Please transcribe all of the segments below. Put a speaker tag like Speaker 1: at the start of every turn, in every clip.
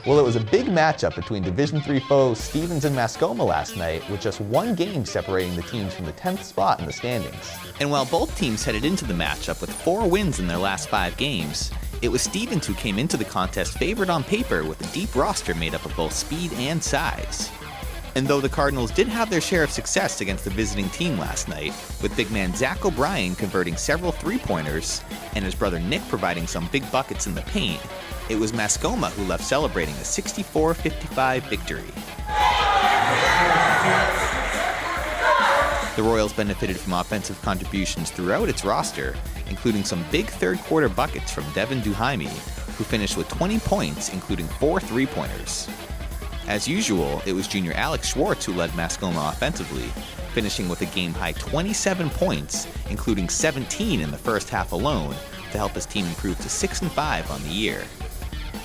Speaker 1: Well, it was a big matchup between Division III foes Stevens and Mascoma last night, with just one game separating the teams from the 10th spot in the standings.
Speaker 2: And while both teams headed into the matchup with 4 wins in their last 5 games, it was Stevens who came into the contest favored on paper with a deep roster made up of both speed and size. And though the Cardinals did have their share of success against the visiting team last night, with big man Zach O'Brien converting several three-pointers and his brother Nick providing some big buckets in the paint, it was Mascoma who left celebrating a 64-55 victory. The Royals benefited from offensive contributions throughout its roster, including some big third-quarter buckets from Devin Duhaime, who finished with 20 points, including 4 three-pointers. As usual, it was junior Alex Schwartz who led Mascoma offensively, finishing with a game-high 27 points, including 17 in the first half alone, to help his team improve to 6-5 on the year.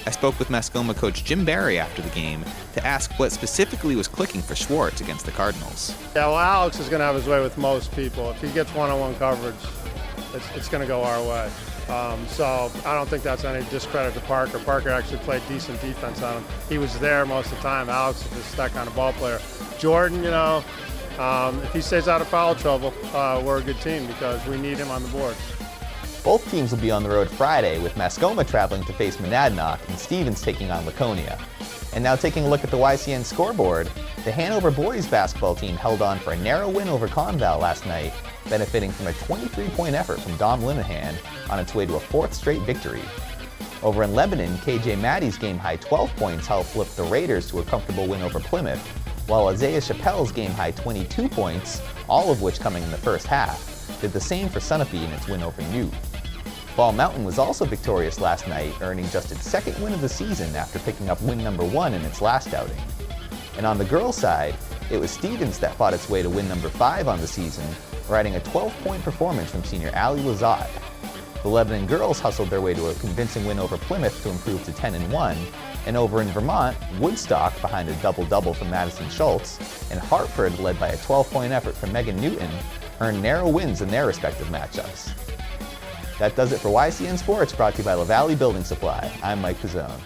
Speaker 2: I spoke with Mascoma coach Jim Barry after the game to ask what specifically was clicking for Schwartz against the Cardinals.
Speaker 3: Yeah, well, Alex is going to have his way with most people. If he gets one-on-one coverage, it's going to go our way. So I don't think that's any discredit to Parker. Parker actually played decent defense on him. He was there most of the time. Alex is just that kind of ball player. Jordan, if he stays out of foul trouble, we're a good team because we need him on the board.
Speaker 1: Both teams will be on the road Friday, with Mascoma traveling to face Monadnock and Stevens taking on Laconia. And now taking a look at the YCN scoreboard, the Hanover boys basketball team held on for a narrow win over Conval last night, benefiting from a 23-point effort from Dom Linehan on its way to a 4th straight victory. Over in Lebanon, KJ Maddie's game-high 12 points helped flip the Raiders to a comfortable win over Plymouth, while Isaiah Chappelle's game-high 22 points, all of which coming in the first half, did the same for Sunapee in its win over Newt. Ball Mountain was also victorious last night, earning just its 2nd win of the season after picking up win number 1 in its last outing. And on the girls' side, it was Stevens that fought its way to win number 5 on the season, riding a 12-point performance from senior Ali Lazat. The Lebanon girls hustled their way to a convincing win over Plymouth to improve to 10-1, and over in Vermont, Woodstock, behind a double-double from Madison Schultz, and Hartford, led by a 12-point effort from Megan Newton, earned narrow wins in their respective matchups. That does it for YCN Sports, brought to you by La Valley Building Supply. I'm Mike Pizzone.